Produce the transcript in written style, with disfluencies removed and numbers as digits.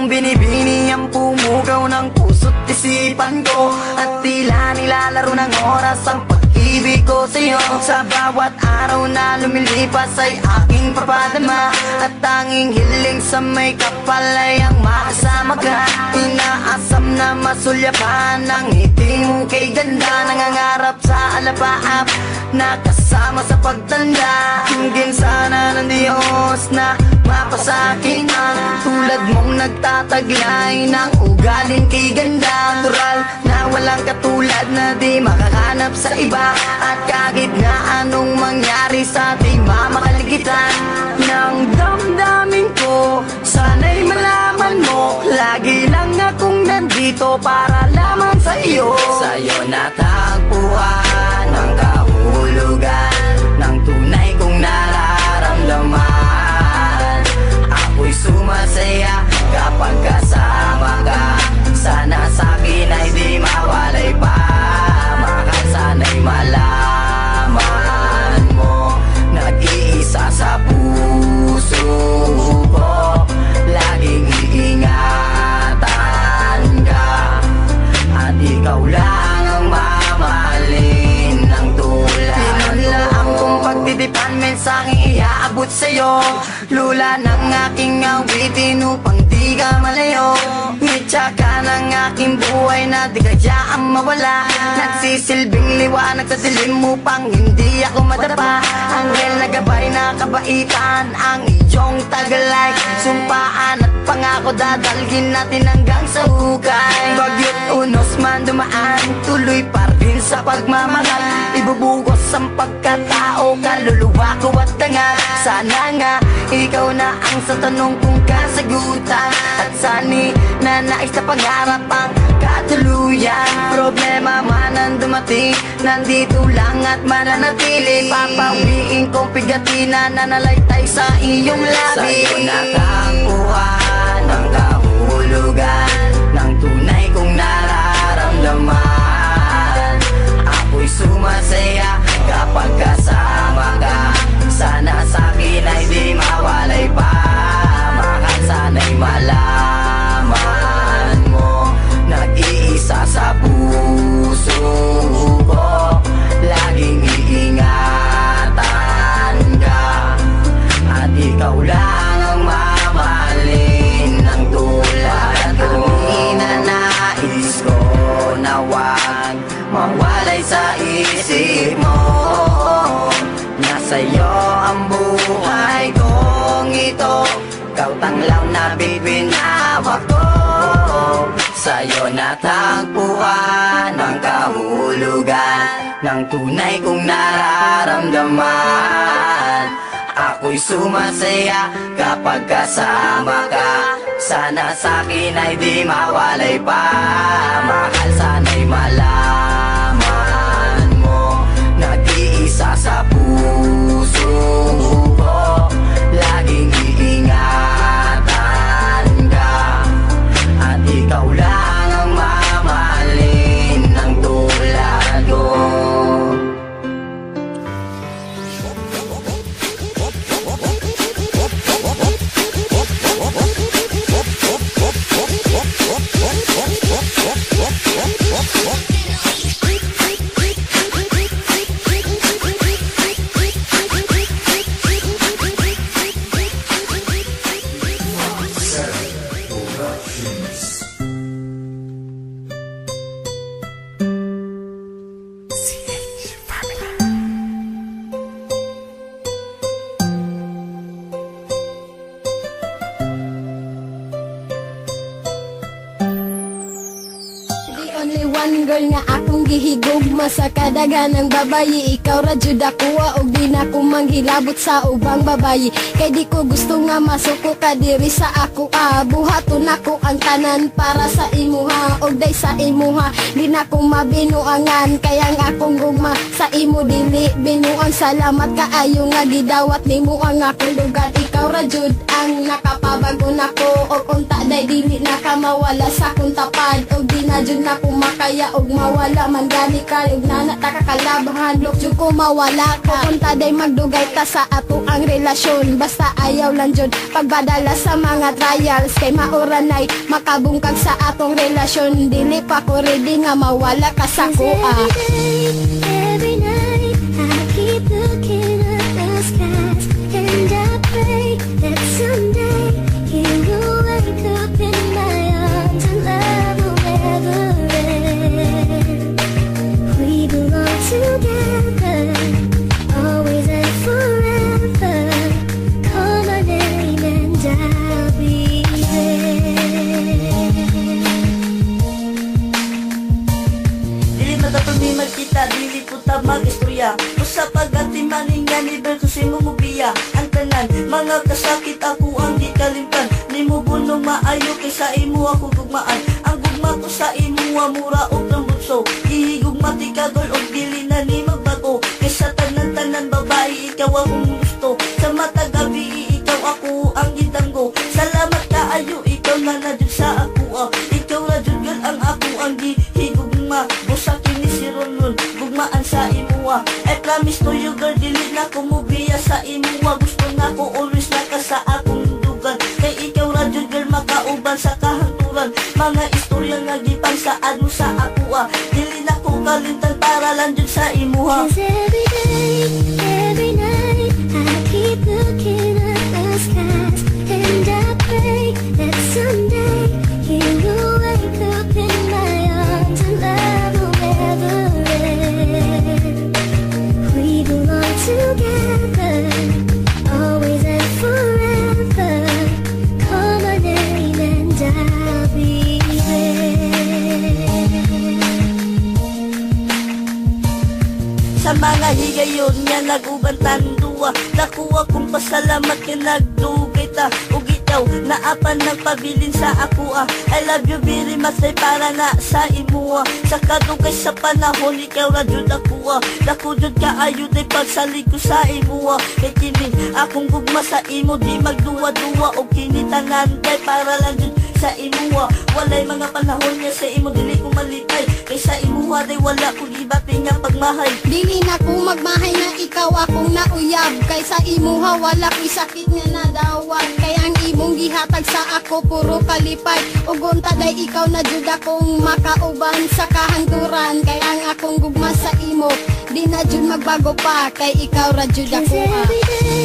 mong binibini ang pumugaw ng puso't isipan ko. At tila nilalaro ng oras ang pag-ibig ko sa'yo. Sa bawat araw na lumilipas ay aking papadama. At tanging hiling sa may kapal ay ang makasama ka. Inaasam na masulyapan ang ngiti mo kay ganda. Nangangarap sa alapaap na kasama sa pagtanda. Hingin sana ng Diyos na mapasakin ang tulad mong nagtataglay ng ugaling kay ganda. Natural na walang katulad na di makahanap sa iba. At kahit na anong mangyari sa ating mamakaligtan ng damdamin ko, sana'y malaman mo lagi lang akong nandito para lamang sa iyo. Sa'yo natagpuan ang kahulugan ng tunay kong nararamdaman. Ako'y sumasaya kapag kasama ka. Sana sa'kin ay di mawalay pa. Mahal, sana'y malaman mo, nag-iisa sa puso ko. Laging iingatan ka, at ikaw lang ang mamahalin ng tulad. Pinunlaan kong pagtitipan, mensaheng iaabot sa'yo. Lula ng aking awitin upang di ka malayo. Ngitsa ka ng aking buhay na di kayang mawala. Nagsisilbing liwanag sa dilim upang hindi ako madapa. Anghel na gabay na kabaitan ang iyong tagalay. Sumpaan at pangako dadalhin natin hanggang sa hukay. Bagyo't unos man dumaan, tuloy pa rin sa pagmamahal. Ibubugos ang pagkatao, kaluluwa ko at tanga. Sana nga ikaw na ang sa tanong kong kasagutan. At sani na nais na pangarap ang katuluyan. Problema man ang dumating, nandito lang at mananatili. Papawiin kong pigatina na nalaytay sa iyong labi. Sa'yo natagpuan ang kahulugan ng tunay kong nararamdaman. Ako'y sumasaya kapag kasama ka. Sana sa'kin ay di mawalay pa. Mahal, sana'y malaman mo, nag-iisa sa puso ko. Laging iingatan ka, at ikaw lang ang mamahalin ng tulad ko. Inanais ko na wag mawalay sa isip mo. Nasa'yo ang buhay kong ito, ikaw tanglaw na bibinawak ko. Sa'yo natagpuan ang kahulugan ng tunay kong nararamdaman. Ako'y sumasaya kapag kasama ka. Sana sa'kin ay di mawalay pa. Mahal, sana'y malaman mo, nag-iisa sa puso ko. Laging iingatan ka, at ikaw lang ang mamahalin ng tulad ko. One girl nga akong gihigugma sa kadagan ng babayi. Ikaw ra jud ako, og di na ko manghilabot sa ubang babayi. Kay di ko gusto nga masuko ka diri sa ako. Buhaton ako ang tanan para sa imuha, og day sa imuha di na ko mabinuangan. Kaya nga akong gugma sa imo dili binuang. Salamat kaayo nga gidawat nimo ang akong lugar. Ikaw ikaw ra jud ang nakapabago nako. Og unta day dili na ka mawala sa kung tapad. Og di na jud na ko makaya og mawala man gani ka. Og nana ta kakalabahan lok jud ko mawala ka. Unta day magdugay ta sa ato ang relasyon. Basta ayaw lang jud pagbadala sa mga trials. Kay mauranay makabungkag sa atong relasyon. Dili pa ko ready nga mawala ka sa kuha. Every night I keep looking at the skies, and I pray that someday you will wake up in my arms and love will never end. We belong together, always and forever. Call my name and I'll be there. Dili magatumiman kita, dili puta mag-istorya. Usa pag-atimanin nga ni versus imo mubiya. Ang tanan, mga kasakit ako ang gikalimtan. Nimo bunong maayo kaysa imo ako gugmaan. Ang gugma ko sa imo mura og tambutso. Ihigugma ti kagol og dili na ni magbago. Kaysa tanan-tanan babae ikaw akong gusto. Sa mata gabi ikaw ako ang gitanggo. Salamat kaayo ikaw na nadyo sa ako. Ikaw ra jud girl ang ako ang gihigugma. Busa kini si Ronron, gugmaan sa imuwa. I promise to you girl, dili na ko mubiya sa imuwa. Gusto na ko always na ka sa akong dugan. Kay ikaw ra jud girl makauban sa kahanturan. Mga istorya nga gipang sa ano sa ako. Dili na ko kalimtan para lang jud sa imuha. 'Cause every night I keep looking at the skies, and I pray that someday you will wake up in my arms and love will never end. We belong together, always and forever. Call my name and I'll be there. Sa mga higayon nga nagubantan duwa, nakuha kong pasalamat nga nagdugay ta. Ug ikaw naapan nagpabilin sa ako. I love you very much ay para na sa imo. Sa kadugay sa panahon ikaw ra jud ako. Dako jud kaayo day pagsalig ko sa imo. Kay kini akong gugma sa imo, di magduwa-duwa og kini tanan day para lang jud sa imo. Walay mga panahon nga sa imo dili ko malipay. Kay sa imo day wala ko gibati nga pagmahay. Dili na ko magmahay na ikaw akong nauyab. Kay sa imuha wala ko'y sakit nga nadawat. Kay ang imong gihatag sa ako puro kalipay. Ug unta day ikaw na jud akong makauban sa kahanturan. Kay ang akong gugma sa imo di na jud magbago pa. Kay ikaw ra jud 'Cause ako every day